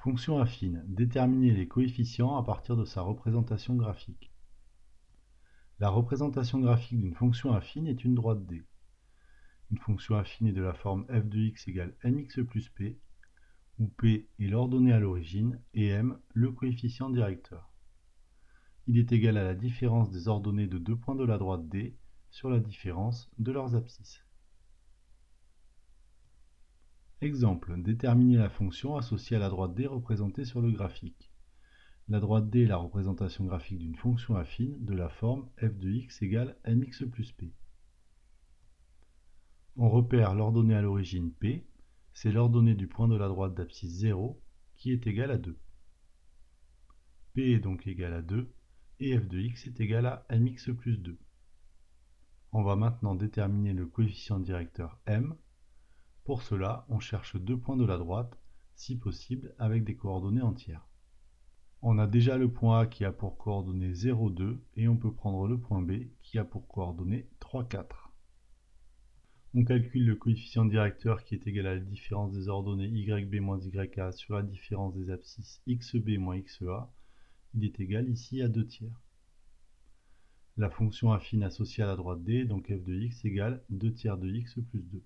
Fonction affine. Déterminer les coefficients à partir de sa représentation graphique. La représentation graphique d'une fonction affine est une droite D. Une fonction affine est de la forme f de x égale mx plus p, où p est l'ordonnée à l'origine et m le coefficient directeur. Il est égal à la différence des ordonnées de deux points de la droite D sur la différence de leurs abscisses. Exemple, déterminer la fonction associée à la droite D représentée sur le graphique. La droite D est la représentation graphique d'une fonction affine de la forme f de x égale mx plus p. On repère l'ordonnée à l'origine p, c'est l'ordonnée du point de la droite d'abscisse 0 qui est égale à 2. P est donc égal à 2 et f de x est égal à mx plus 2. On va maintenant déterminer le coefficient directeur m. Pour cela, on cherche deux points de la droite, si possible avec des coordonnées entières. On a déjà le point A qui a pour coordonnées 0, 2 et on peut prendre le point B qui a pour coordonnées 3, 4. On calcule le coefficient directeur qui est égal à la différence des ordonnées YB moins YA sur la différence des abscisses XB moins XA. Il est égal ici à 2 tiers. La fonction affine associée à la droite D, donc f de x égale 2 tiers de x plus 2.